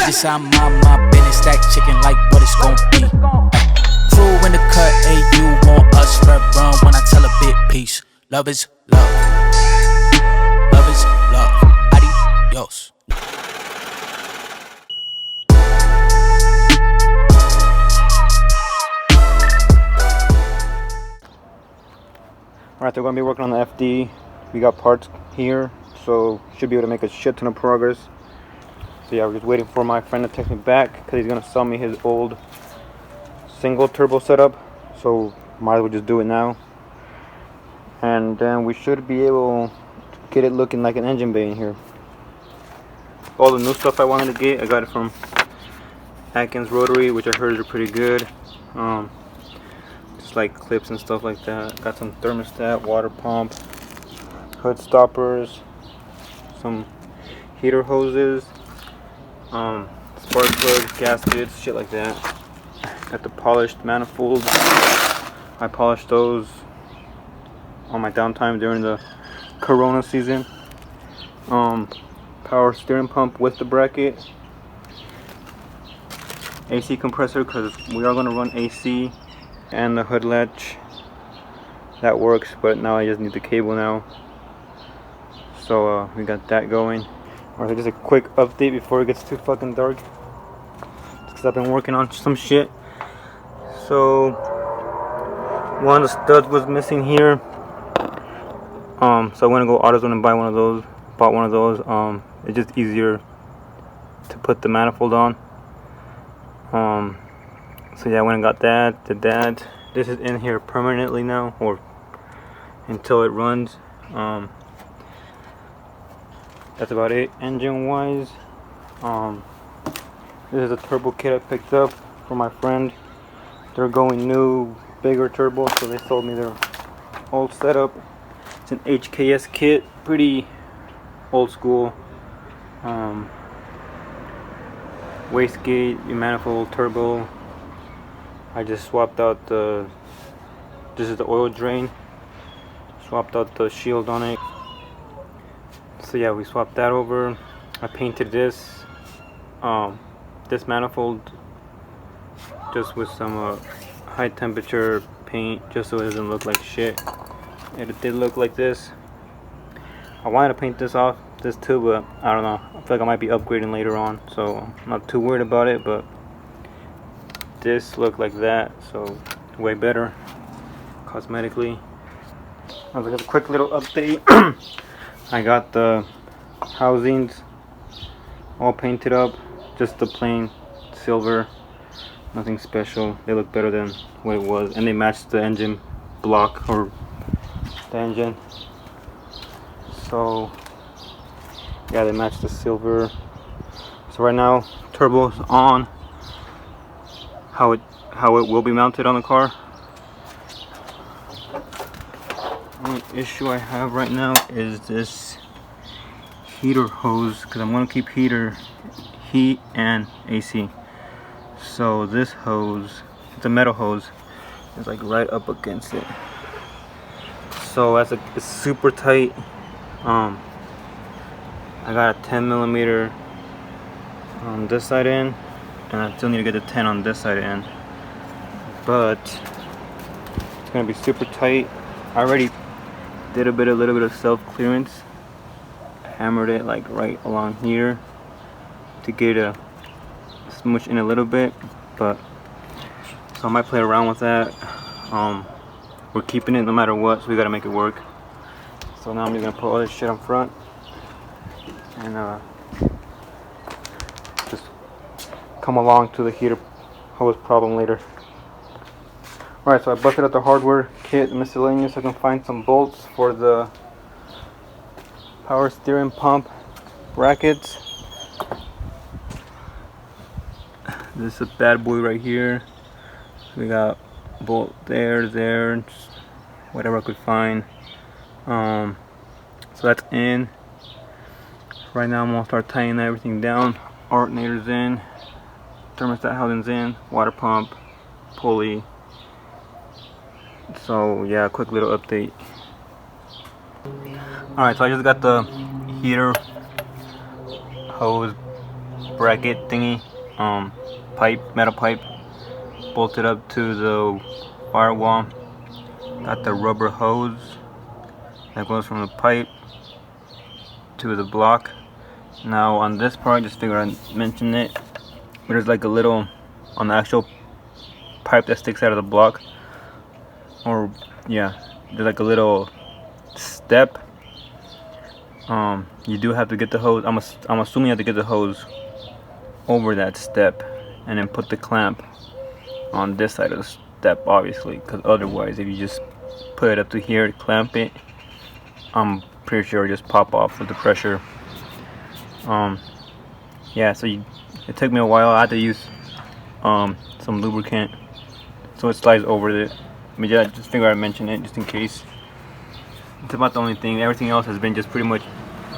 just I'm my business, stack chicken like what it's gon' be. Crew in the cut, hey, you want us, red run when I tell a bit peace. Love is love. Love is love. Adios. Alright, they're going to be working on the FD. We got parts here, so should be able to make a shit ton of progress. So yeah, we're just waiting for my friend to text me back because he's going to sell me his old single turbo setup. So might as well just do it now. And then we should be able to get it looking like an engine bay in here. All the new stuff I wanted to get, I got it from Atkins Rotary, which I heard are pretty good. Just like clips and stuff like that. Got some thermostat, water pump, hood stoppers, some heater hoses, spark plugs, gaskets, shit like that. Got the polished manifolds. I polished those on my downtime during the Corona season. Power steering pump with the bracket. AC compressor, because we are going to run AC. And the hood latch, that works, but now I just need the cable now. So we got that going. Alright, just a quick update before it gets too fucking dark, because I've been working on some shit. So one of the studs was missing here. So I went to go AutoZone and buy one of those. Bought one of those. It's just easier to put the manifold on. So yeah, I went and got that, did that. This is in here permanently now, or until it runs. That's about it engine wise. This is a turbo kit I picked up for my friend. They're going new, bigger turbo, so they sold me their old setup. It's an HKS kit, pretty old school. Wastegate, manifold, turbo. I just swapped out the, this is the oil drain, swapped out the shield on it. So yeah, we swapped that over. I painted this this manifold just with some high temperature paint, just so it doesn't look like shit. It did look like this. I wanted to paint this off, this too, but I don't know, I feel like I might be upgrading later on, so I'm not too worried about it. But this looked like that, so way better cosmetically. I'll just a quick little update. I got the housings all painted up, just the plain silver, nothing special. They look better than what it was, and they matched the engine block, or the engine. So yeah, they matched the silver. So right now turbo's on. How it will be mounted on the car. Only issue I have right now is this heater hose, because I'm going to keep heat and AC. So this hose, it's a metal hose, is like right up against it. So it's super tight. I got a 10mm on this side in, and I still need to get the 10 on this side in, but it's gonna be super tight. I already did a little bit of self clearance, hammered it like right along here to get a smoosh in a little bit, but so I might play around with that. We're keeping it no matter what, so we gotta make it work. So now I'm just gonna put all this shit on front and just come along to the heater hose problem later. Alright, so I busted out the hardware kit, miscellaneous. I can find some bolts for the power steering pump brackets. This is a bad boy right here. We got bolt there, whatever I could find. So that's in. Right now I'm gonna start tightening everything down. Alternator's in, thermostat housing's in, water pump, pulley. So yeah, quick little update. Alright, so I just got the heater hose bracket thingy, metal pipe, bolted up to the firewall. Got the rubber hose that goes from the pipe to the block. Now on this part, just figure I mentioned it, there's like a little, on the actual pipe that sticks out of the block, or yeah, there's like a little step. You do have to get the hose, I'm assuming you have to get the hose over that step and then put the clamp on this side of the step, obviously, because otherwise if you just put it up to here to clamp it, I'm pretty sure it'll just pop off with the pressure. Yeah, so it took me a while. I had to use some lubricant so it slides over it, but yeah, just figured I'd mention it just in case. It's about the only thing. Everything else has been just pretty much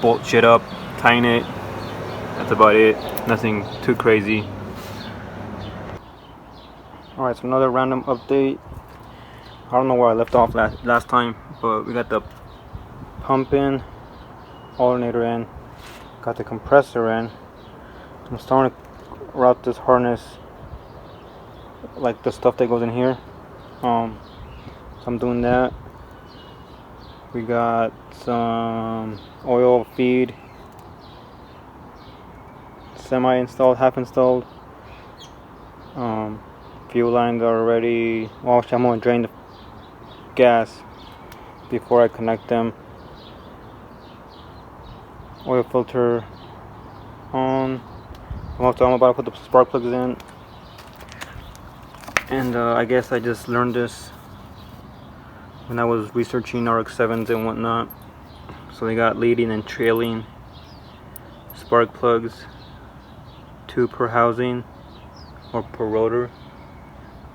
bolt shit up, tighten it. That's about it. Nothing too crazy. Alright, so another random update. I don't know where I left off last time, but we got the pump in, alternator in, got the compressor in. I'm starting to route this harness, like the stuff that goes in here. So I'm doing that. We got some oil feed semi installed, half installed. Fuel lines are already, well, actually I'm going to drain the gas before I connect them. Oil filter on. I'm about to put the spark plugs in. And I guess I just learned this when I was researching Rx7s and whatnot. So they got leading and trailing spark plugs, 2 per housing or per rotor.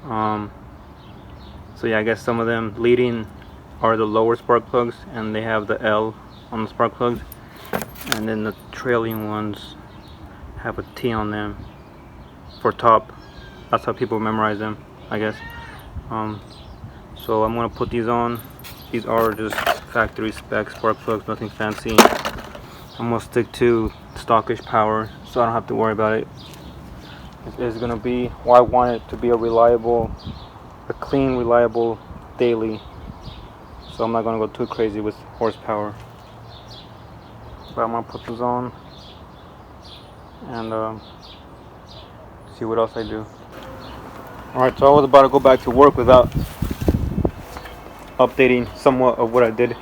So yeah, I guess some of them leading are the lower spark plugs and they have the L on the spark plugs, and then the trailing ones have a T on them for top. That's how people memorize them, I guess. So I'm gonna put these on. These are just factory spec spark plugs, nothing fancy. I'm gonna stick to stockish power so I don't have to worry about it. It is gonna be, well, I want it to be a clean, reliable daily. So I'm not gonna go too crazy with horsepower. But I'm gonna put those on and see what else I do. Alright, so I was about to go back to work without updating somewhat of what I did.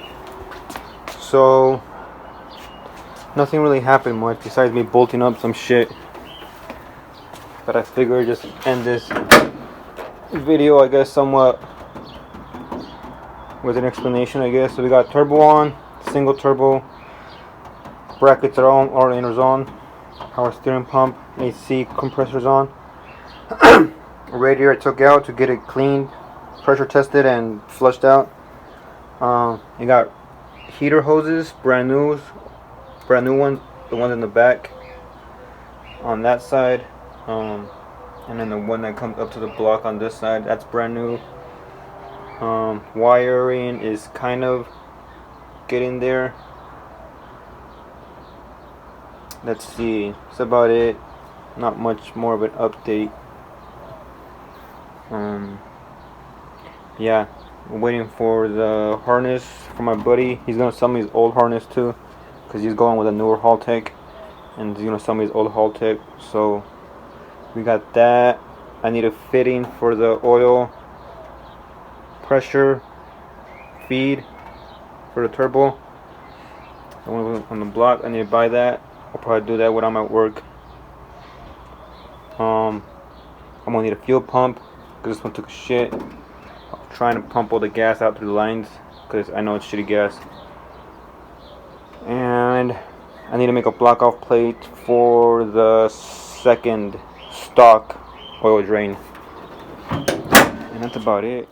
So nothing really happened much besides me bolting up some shit. But I figured just end this video, I guess, somewhat with an explanation, I guess. So we got turbo on, single turbo, brackets are on, alternators on, power steering pump, AC compressors on. Radiator I took out to get it cleaned, pressure tested and flushed out. You got heater hoses, brand new ones, the ones in the back on that side, and then the one that comes up to the block on this side, that's brand new. Wiring is kind of getting there. Let's see, that's about it. Not much more of an update. Yeah, I'm waiting for the harness from my buddy. He's gonna sell me his old harness too, because he's going with a newer Haltech, and he's gonna sell me his old Haltech. So we got that. I need a fitting for the oil pressure feed for the turbo. The one on the block, I need to buy that. I'll probably do that when I'm at work. I'm gonna need a fuel pump because this one took a shit. I'm trying to pump all the gas out through the lines because I know it's shitty gas. And I need to make a block off plate for the second stock oil drain. And that's about it.